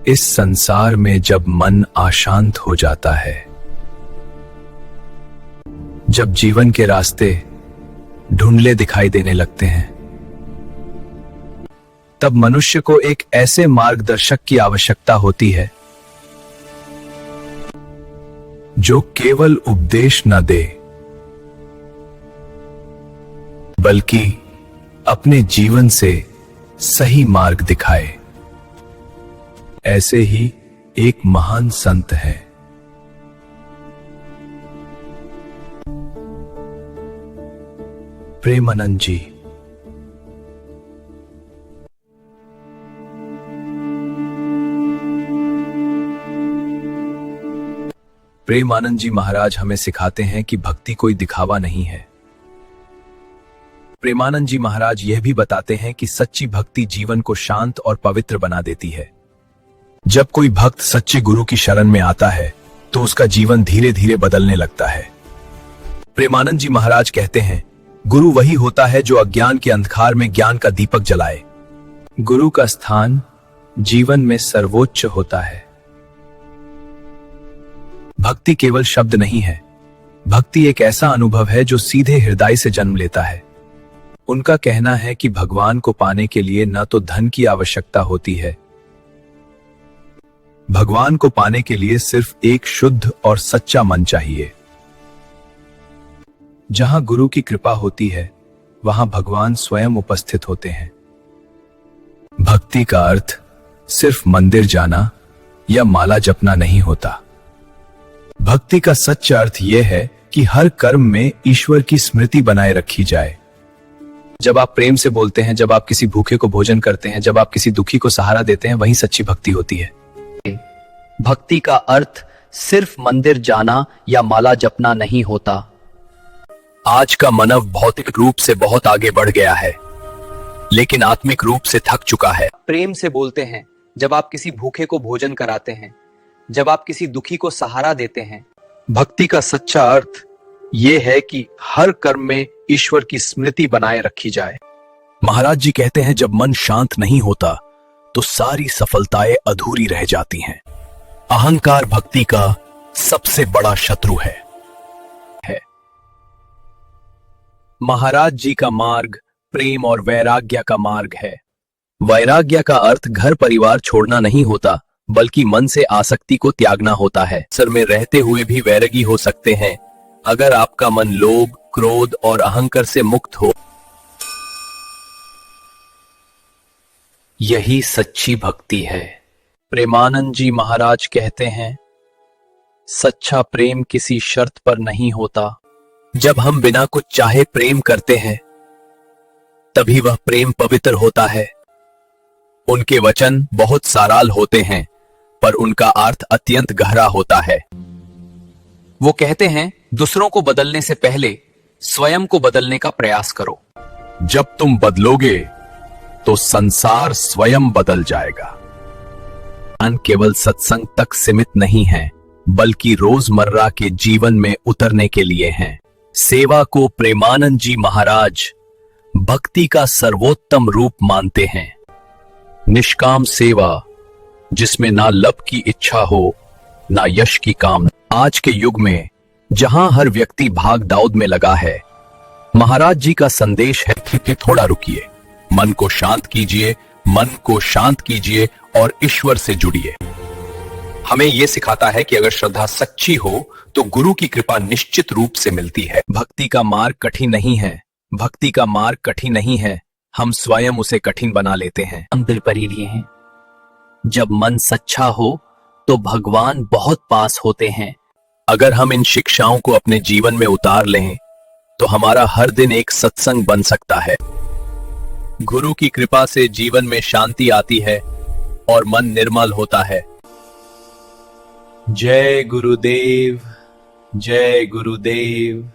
इस संसार में जब मन अशांत हो जाता है, जब जीवन के रास्ते ढूंढले दिखाई देने लगते हैं, तब मनुष्य को एक ऐसे मार्गदर्शक की आवश्यकता होती है जो केवल उपदेश न दे, बल्कि अपने जीवन से सही मार्ग दिखाए। ऐसे ही एक महान संत है। प्रेमानंद जी। प्रेमानंद जी महाराज हमें सिखाते हैं कि भक्ति कोई दिखावा नहीं है। प्रेमानंद जी महाराज यह भी बताते हैं कि सच्ची भक्ति जीवन को शांत और पवित्र बना देती है। जब कोई भक्त सच्चे गुरु की शरण में आता है तो उसका जीवन धीरे धीरे बदलने लगता है। प्रेमानंद जी महाराज कहते हैं, गुरु वही होता है जो अज्ञान के अंधकार में ज्ञान का दीपक जलाए। गुरु का स्थान जीवन में सर्वोच्च होता है। भक्ति केवल शब्द नहीं है, भक्ति एक ऐसा अनुभव है जो सीधे हृदय से जन्म लेता है। उनका कहना है कि भगवान को पाने के लिए न तो धन की आवश्यकता होती है, भगवान को पाने के लिए सिर्फ एक शुद्ध और सच्चा मन चाहिए। जहां गुरु की कृपा होती है, वहां भगवान स्वयं उपस्थित होते हैं। भक्ति का अर्थ सिर्फ मंदिर जाना या माला जपना नहीं होता। भक्ति का सच्चा अर्थ यह है कि हर कर्म में ईश्वर की स्मृति बनाए रखी जाए। जब आप प्रेम से बोलते हैं, जब आप किसी भूखे को भोजन करते हैं, जब आप किसी दुखी को सहारा देते हैं, वही सच्ची भक्ति होती है। भक्ति का अर्थ सिर्फ मंदिर जाना या माला जपना नहीं होता। आज का मानव भौतिक रूप से बहुत आगे बढ़ गया है, लेकिन आत्मिक रूप से थक चुका है। प्रेम से बोलते हैं, जब आप किसी भूखे को भोजन कराते हैं, जब आप किसी दुखी को सहारा देते हैं। भक्ति का सच्चा अर्थ यह है कि हर कर्म में ईश्वर की स्मृति बनाए रखी जाए। महाराज जी कहते हैं, जब मन शांत नहीं होता तो सारी सफलताएं अधूरी रह जाती हैं। अहंकार भक्ति का सबसे बड़ा शत्रु है। महाराज जी का मार्ग प्रेम और वैराग्य का मार्ग है। वैराग्य का अर्थ घर परिवार छोड़ना नहीं होता, बल्कि मन से आसक्ति को त्यागना होता है। सर में रहते हुए भी वैरागी हो सकते हैं, अगर आपका मन लोभ, क्रोध और अहंकार से मुक्त हो। यही सच्ची भक्ति है। प्रेमानंद जी महाराज कहते हैं, सच्चा प्रेम किसी शर्त पर नहीं होता। जब हम बिना कुछ चाहे प्रेम करते हैं, तभी वह प्रेम पवित्र होता है। उनके वचन बहुत सरल होते हैं, पर उनका अर्थ अत्यंत गहरा होता है। वो कहते हैं, दूसरों को बदलने से पहले स्वयं को बदलने का प्रयास करो। जब तुम बदलोगे तो संसार स्वयं बदल जाएगा। ज्ञान केवल सत्संग तक सीमित नहीं है, बल्कि रोजमर्रा के जीवन में उतरने के लिए है। सेवा को प्रेमानंद जी महाराज भक्ति का सर्वोत्तम रूप मानते हैं। निष्काम सेवा, जिसमें ना लाभ की इच्छा हो, ना यश की कामना। आज के युग में जहां हर व्यक्ति भाग दौड़ में लगा है, महाराज जी का संदेश है कि थोड़ा रुकिए, मन को शांत कीजिए, मन को शांत कीजिए और ईश्वर से जुड़िए। हमें यह सिखाता है कि अगर श्रद्धा सच्ची हो तो गुरु की कृपा निश्चित रूप से मिलती है। भक्ति का मार्ग कठिन नहीं है, भक्ति का मार्ग कठिन नहीं है, हम स्वयं उसे कठिन बना लेते हैं। हम दिल पर ही लिए हैं। जब मन सच्चा हो तो भगवान बहुत पास होते हैं। अगर हम इन शिक्षाओं को अपने जीवन में उतार लें तो हमारा हर दिन एक सत्संग बन सकता है। गुरु की कृपा से जीवन में शांति आती है और मन निर्मल होता है। जय गुरुदेव, जय गुरुदेव।